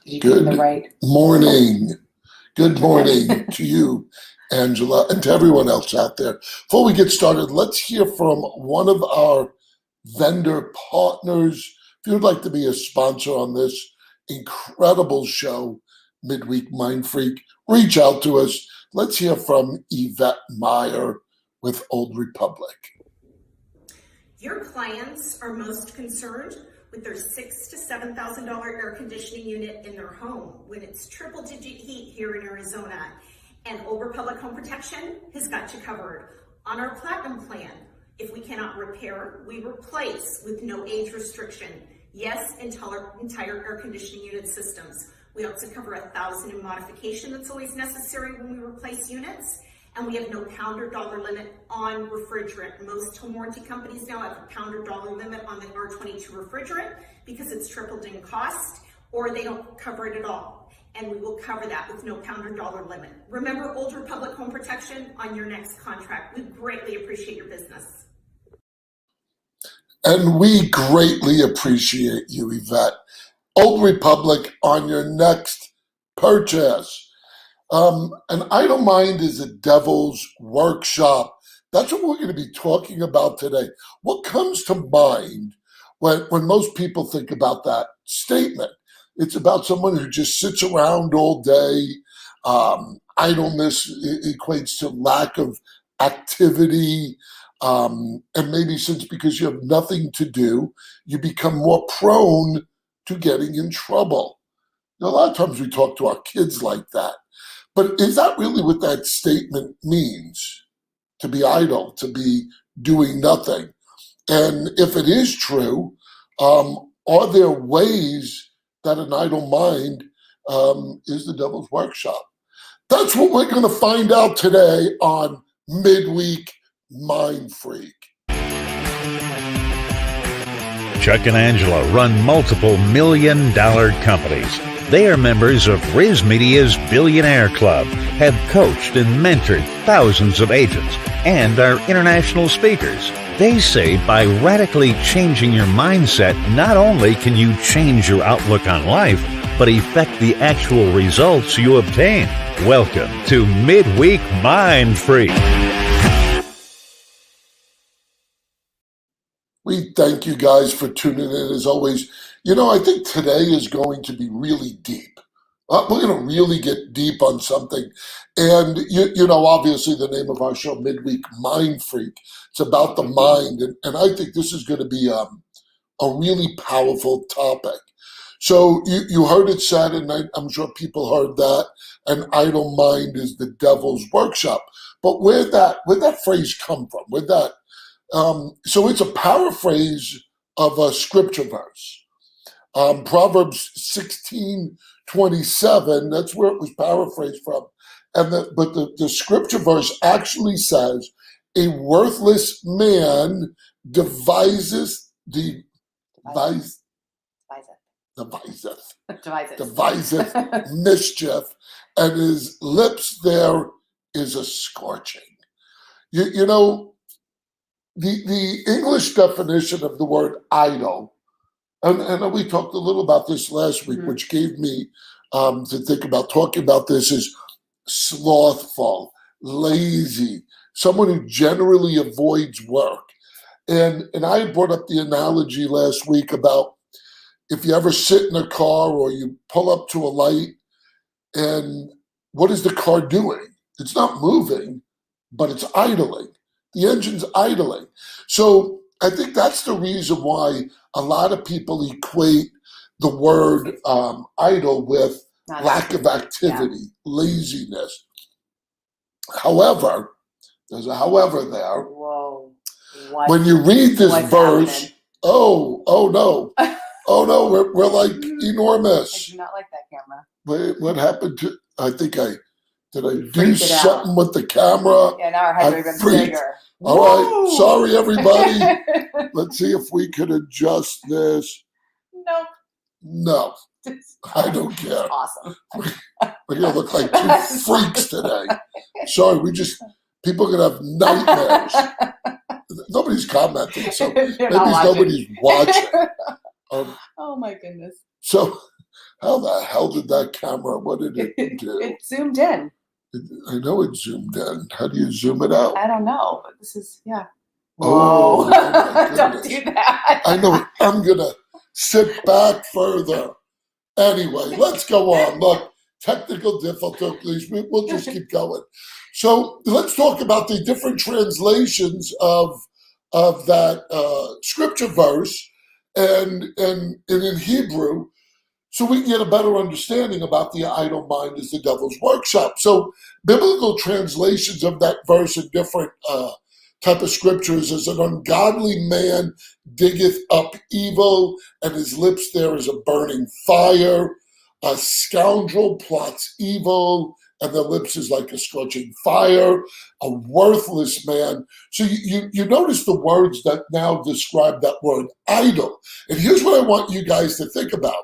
Did you get the right morning. Good morning to you, Angela, and to everyone else out there. Before we get started, let's hear from one of our vendor partners. If you'd like to be a sponsor on this incredible show, MidWeek MindFreak, reach out to us. Let's hear from Yvette Meyer with Old Republic. Your clients are most concerned with their $6,000 to $7,000 air conditioning unit in their home when it's triple-digit heat here in Arizona. And Old Republic Home Protection has got you covered. On our Platinum plan, if we cannot repair, we replace with no age restriction. Yes, entire air conditioning unit systems. We also cover $1,000 in modification that's always necessary when we replace units. And we have no pound or dollar limit on refrigerant. Most home warranty companies now have a pound or dollar limit on the R22 refrigerant because it's tripled in cost, or they don't cover it at all. And we will cover that with no pound or dollar limit. Remember Old Republic Home Protection on your next contract. We greatly appreciate your business. And we greatly appreciate you, Yvette. Old Republic on your next purchase. An idle mind is a devil's workshop. That's what we're going to be talking about today. What comes to mind when most people think about that statement? It's about someone who just sits around all day. Idleness equates to lack of activity. And maybe because you have nothing to do, you become more prone to getting in trouble. Now, a lot of times we talk to our kids like that. But is that really what that statement means? To be idle, to be doing nothing? And if it is true, are there ways that an idle mind is the devil's workshop? That's what we're going to find out today on MidWeek MindFreak. Chuck and Angela run multiple million-dollar companies. They are members of RizMedia's Billionaire Club, have coached and mentored thousands of agents, and are international speakers. They say by radically changing your mindset, not only can you change your outlook on life, but affect the actual results you obtain. Welcome to MidWeek MindFreak. We thank you guys for tuning in as always. I think today is going to be really deep. We're going to really get deep on something. And, obviously the name of our show, MidWeek MindFreak, it's about the mind. And I think this is going to be a really powerful topic. So you heard it said, and I'm sure people heard that, an idle mind is the devil's workshop. But where'd that phrase come from? So it's a paraphrase of a scripture verse. Proverbs 16:27, that's where it was paraphrased from. But the scripture verse actually says, a worthless man deviseth mischief, and his lips there is a scorching. The English definition of the word idle, and we talked a little about this last week, which gave me to think about talking about this, is slothful, lazy, someone who generally avoids work. And I brought up the analogy last week about if you ever sit in a car or you pull up to a light, and what is the car doing? It's not moving, but it's idling. The engine's idling. So I think that's the reason why a lot of people equate the word idle with lack of activity, laziness. However, there's a however there. Whoa. When you read this verse, oh no, we're like enormous. I do not like that camera. What happened to, did I do something with the camera? Yeah, now our heads are even bigger. All right, sorry everybody. Let's see if we could adjust this. Nope. No, I don't care. Awesome. We're gonna look like two freaks today. Sorry, people are gonna have nightmares. Nobody's commenting, so maybe nobody's watching. Oh my goodness. So how the hell did that camera, what did it do? It zoomed in. I know it zoomed in. How do you zoom it out? I don't know, but this is, yeah. Oh, Whoa. my Don't goodness. do that. I know. I'm going to sit back further. Anyway, let's go on. Look, technical difficulties. We'll just keep going. So let's talk about the different translations of that scripture verse and in Hebrew, so we can get a better understanding about the idle mind as the devil's workshop. So biblical translations of that verse in different type of scriptures is an ungodly man diggeth up evil, and his lips there is a burning fire. A scoundrel plots evil, and their lips is like a scorching fire. A worthless man. So you notice the words that now describe that word idle. And here's what I want you guys to think about.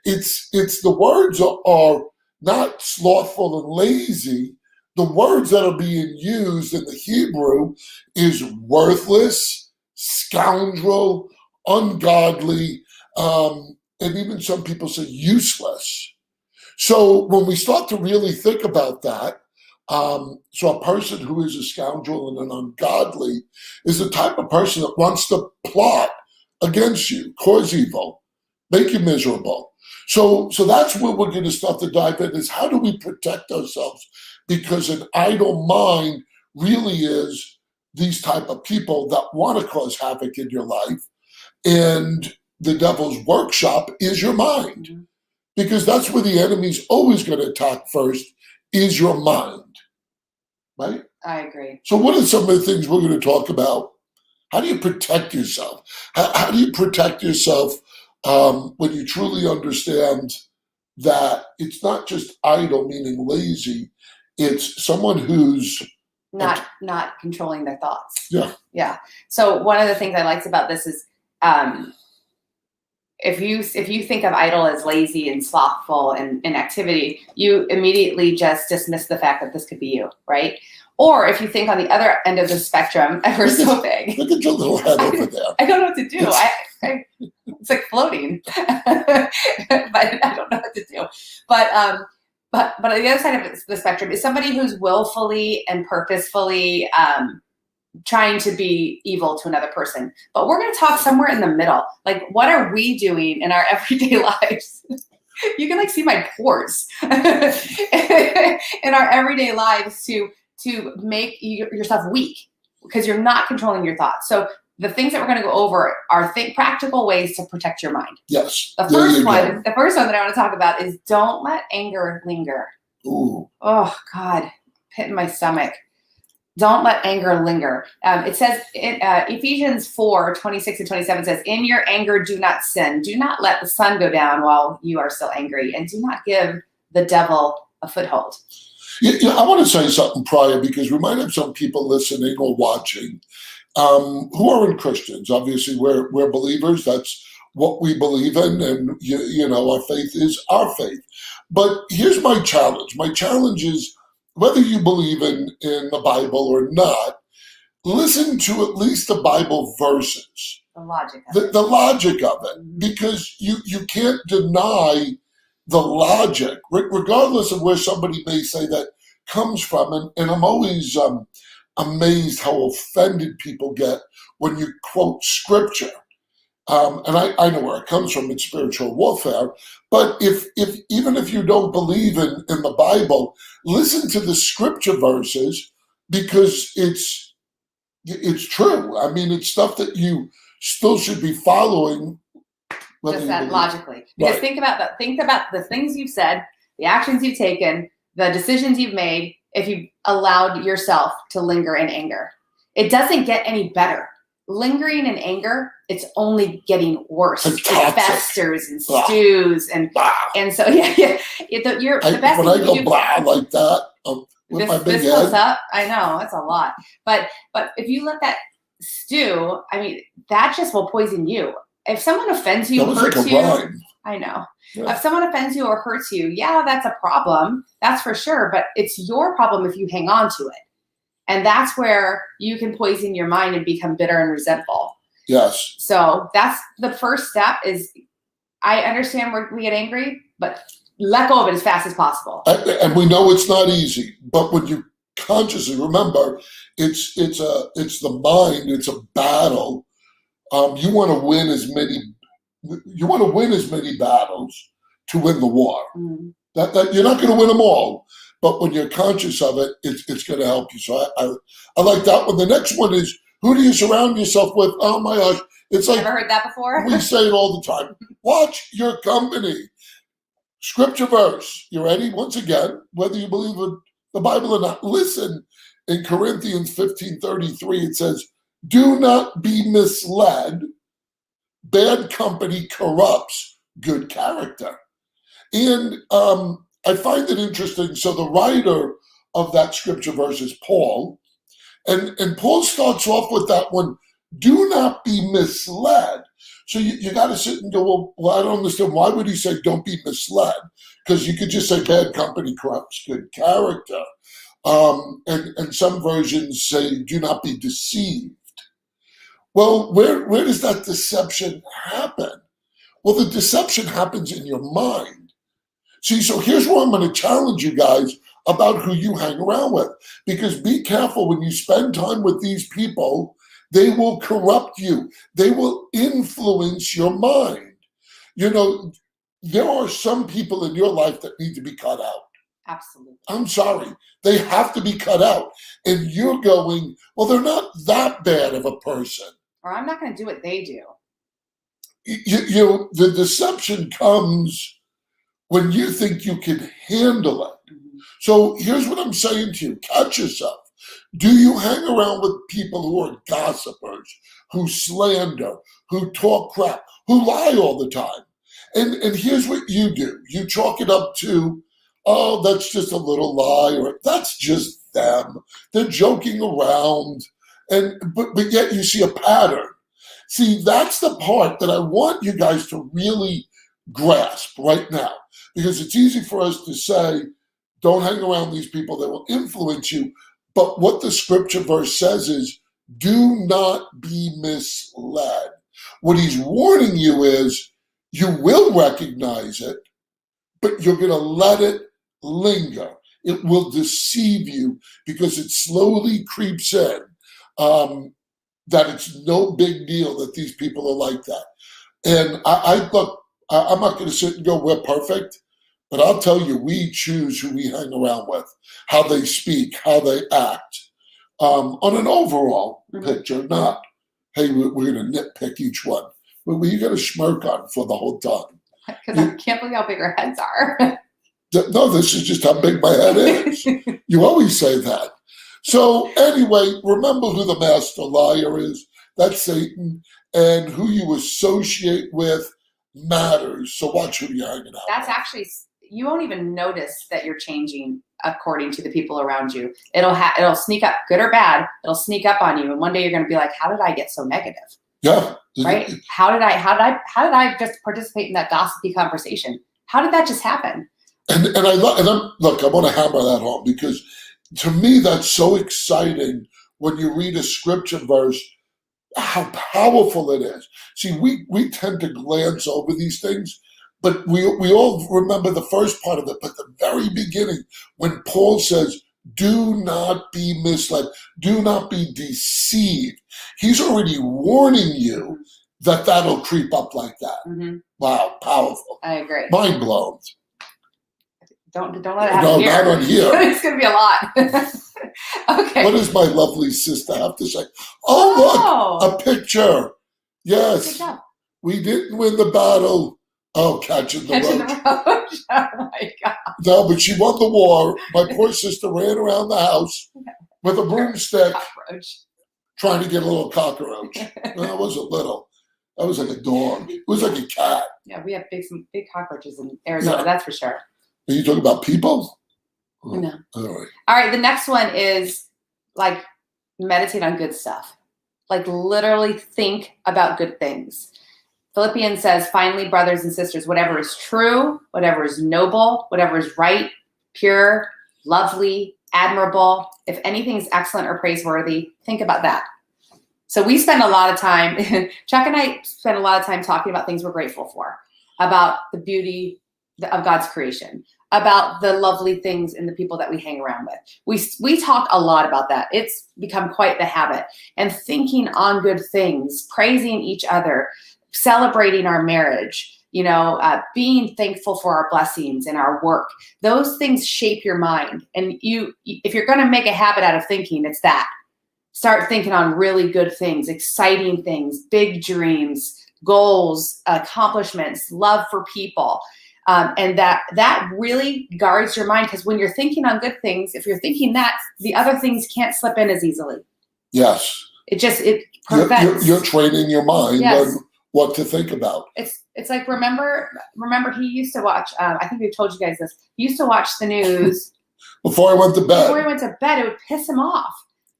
It's the words are not slothful and lazy. The words that are being used in the Hebrew is worthless, scoundrel, ungodly, and even some people say useless. So when we start to really think about that, so a person who is a scoundrel and an ungodly is the type of person that wants to plot against you, cause evil, make you miserable. So that's where we're going to start to dive in, is how do we protect ourselves? Because an idle mind really is these type of people that want to cause havoc in your life. And the devil's workshop is your mind. Mm-hmm. Because that's where the enemy's always going to attack first, is your mind. Right? I agree. So what are some of the things we're going to talk about? How do you protect yourself? How do you protect yourself when you truly understand that it's not just idle, meaning lazy, it's someone who's Not controlling their thoughts. Yeah. Yeah. So one of the things I liked about this is if you think of idle as lazy and slothful and inactivity, you immediately just dismiss the fact that this could be you, right? Or if you think on the other end of the spectrum, ever so big. Look at your little head over there. I don't know what to do. It's like floating, but I don't know what to do. But on the other side of the spectrum is somebody who's willfully and purposefully trying to be evil to another person. But we're going to talk somewhere in the middle. Like, what are we doing in our everyday lives? You can see my pores in our everyday lives to make yourself weak because you're not controlling your thoughts. So the things that we're going to go over are practical ways to protect your mind. Yes. The first one that I want to talk about is don't let anger linger. Ooh. Oh God, hitting my stomach. Don't let anger linger. It says in Ephesians 4:26-27 says, "In your anger, do not sin. Do not let the sun go down while you are still angry, and do not give the devil a foothold." I want to say something prior, because we might have some people listening or watching who aren't Christians. Obviously, we're believers. That's what we believe in, and our faith is our faith. But here's my challenge. My challenge is, whether you believe in the Bible or not, listen to at least the Bible verses. The logic of it. The logic of it, because you can't deny the logic, regardless of where somebody may say that comes from. And I'm always amazed how offended people get when you quote scripture. And I know where it comes from. It's spiritual warfare. But even if you don't believe in the Bible, listen to the scripture verses, because it's true. I mean, it's stuff that you still should be following. Just that logically. Because think about the things you've said, the actions you've taken, the decisions you've made, if you allowed yourself to linger in anger. It doesn't get any better. Lingering in anger, it's only getting worse. It festers and stews and so the best when I go blah like that, with my big this goes head. up. I know, it's a lot. But if you let that stew, I mean, that just will poison you. If someone offends you, hurts you, I know. Yeah. If someone offends you or hurts you, yeah, that's a problem. That's for sure. But it's your problem if you hang on to it. And that's where you can poison your mind and become bitter and resentful. Yes. So that's the first step is I understand we get angry, but let go of it as fast as possible. And we know it's not easy, but when you consciously remember, it's the mind. It's a battle. You want to win as many battles to win the war. Mm. That you're not going to win them all, but when you're conscious of it, it's going to help you. So I like that one. The next one is, who do you surround yourself with? Oh my gosh, it's like, Ever heard that before? we say it all the time. Watch your company. Scripture verse. You ready? Once again, whether you believe in the Bible or not, listen. In Corinthians 15:33, it says, "Do not be misled. Bad company corrupts good character." And I find it interesting. So the writer of that scripture verse is Paul. And Paul starts off with that one, do not be misled. So you got to sit and go, well, I don't understand. Why would he say don't be misled? Because you could just say bad company corrupts good character. And some versions say do not be deceived. Well, where does that deception happen? Well, the deception happens in your mind. See, so here's where I'm going to challenge you guys about who you hang around with. Because be careful when you spend time with these people, they will corrupt you. They will influence your mind. You know, there are some people in your life that need to be cut out. Absolutely. I'm sorry. They have to be cut out. And you're going, well, they're not that bad of a person. Or I'm not going to do what they do. The deception comes when you think you can handle it. Mm-hmm. So here's what I'm saying to you. Catch yourself. Do you hang around with people who are gossipers, who slander, who talk crap, who lie all the time? And here's what you do. You chalk it up to, oh, that's just a little lie, or that's just them. They're joking around. But yet you see a pattern. See, that's the part that I want you guys to really grasp right now. Because it's easy for us to say, don't hang around these people that will influence you. But what the scripture verse says is, do not be misled. What he's warning you is, you will recognize it, but you're going to let it linger. It will deceive you because it slowly creeps in that it's no big deal that these people are like that. And I'm not going to sit and go, we're perfect. But I'll tell you, we choose who we hang around with, how they speak, how they act, on an overall picture, not, hey, we're going to nitpick each one. But you got to smirk on for the whole time. Because I can't believe how big our heads are. No, this is just how big my head is. You always say that. So anyway, remember who the master liar is. That's Satan. And who you associate with matters. So watch who you're hanging out That's with. actually, you won't even notice that you're changing according to the people around you. It'll sneak up, good or bad. It'll sneak up on you, and one day you're going to be like, "How did I get so negative?" Yeah. Right? How did I just participate in that gossipy conversation? How did that just happen? And I want to hammer that home because to me that's so exciting when you read a scripture verse, how powerful it is. See, we tend to glance over these things. But we all remember the first part of it, but the very beginning, when Paul says, do not be misled, do not be deceived, he's already warning you that that'll creep up like that. Mm-hmm. Wow, powerful. I agree. Mind blown. Don't let it happen here. Not on here. It's going to be a lot. Okay. What does my lovely sister have to say? Oh, look, a picture. Yes. Good job. We didn't win the battle. Oh, catching the roach. Oh my God. No, but she won the war. My poor sister ran around the house with a broomstick Cockroach. trying to get a little cockroach. No, it wasn't little. That was like a dog. It was like a cat. Yeah, we have some big cockroaches in Arizona, that's for sure. Are you talking about people? Oh, No. all right, the next one is like meditate on good stuff. Like literally think about good things. Philippians says, finally, brothers and sisters, whatever is true, whatever is noble, whatever is right, pure, lovely, admirable, if anything is excellent or praiseworthy, think about that. So we spend a lot of time, Chuck and I spend a lot of time talking about things we're grateful for. about the beauty of God's creation, about the lovely things in the people that we hang around with. We talk a lot about that. It's become quite the habit. And thinking on good things, praising each other, celebrating our marriage, being thankful for our blessings and our work. Those things shape your mind. And if you're going to make a habit out of thinking, it's that. Start thinking on really good things, exciting things, big dreams, goals, accomplishments, love for people. And that really guards your mind, because when you're thinking on good things, if you're thinking that, the other things can't slip in as easily. Yes. It prevents. You're training your mind Yes. on what to think about. It's like, remember he used to watch, I think we've told you guys this, he used to watch the news. Before I went to bed. Before he went to bed, it would piss him off.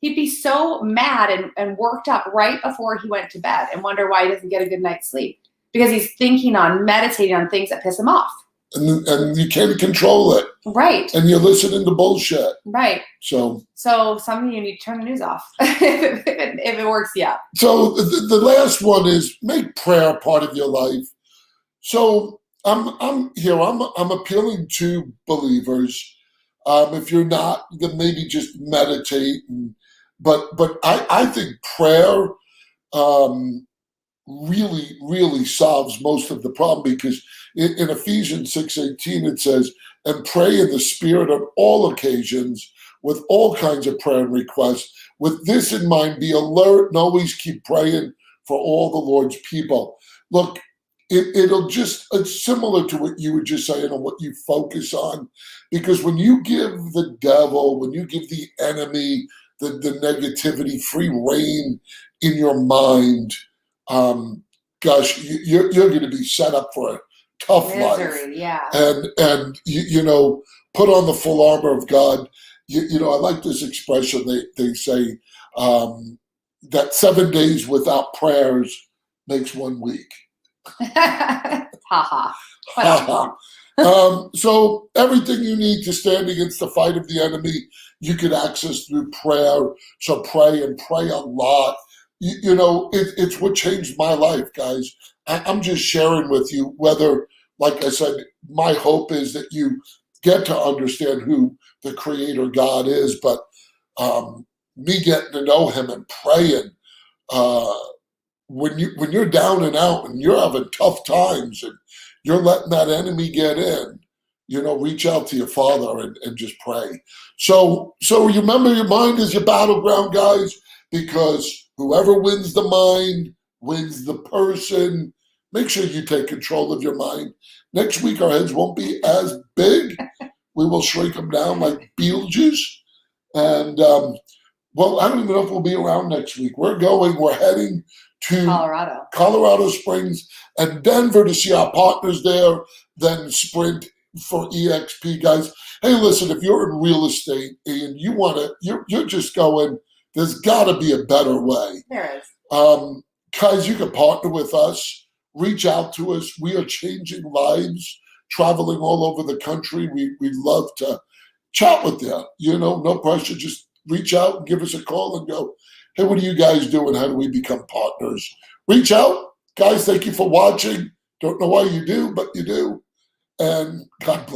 He'd be so mad and worked up right before he went to bed and wonder why he doesn't get a good night's sleep. Because he's meditating on things that piss him off. And you can't control it. Right. And you're listening to bullshit. Right. So some of you need to turn the news off if it works, yeah. So the last one is make prayer part of your life. So I'm appealing to believers. If you're not, then maybe just meditate. But I think prayer really, really solves most of the problem, because in Ephesians 6:18 it says, "And pray in the Spirit on all occasions with all kinds of prayer and requests. With this in mind, be alert and always keep praying for all the Lord's people." Look, it's similar to what you were just saying on what you focus on, because when you give the devil, when you give the enemy the negativity free reign in your mind, gosh, you're going to be set up for a tough life. Yeah. And put on the full armor of God. I like this expression. They say that 7 days without prayers makes 1 week. Ha ha. So everything you need to stand against the fight of the enemy, you can access through prayer. So pray, and pray a lot. It's what changed my life, guys. I'm just sharing with you whether, like I said, my hope is that you get to understand who the Creator God is, but me getting to know Him and praying, when you're down and out and you're having tough times and you're letting that enemy get in, reach out to your Father and just pray. So remember, your mind is your battleground, guys, because whoever wins the mind wins the person. Make sure you take control of your mind. Next week, our heads won't be as big. We will shrink them down like Beetlejuice. And, I don't even know if we'll be around next week. We're heading to Colorado Springs and Denver to see our partners there, then sprint for EXP, guys. Hey, listen, if you're in real estate and you're just going, there's got to be a better way. There is. Guys, you can partner with us. Reach out to us. We are changing lives, traveling all over the country. We'd love to chat with you. No pressure. Just reach out and give us a call and go, hey, what are you guys doing? How do we become partners? Reach out. Guys, thank you for watching. Don't know why you do, but you do. And God bless.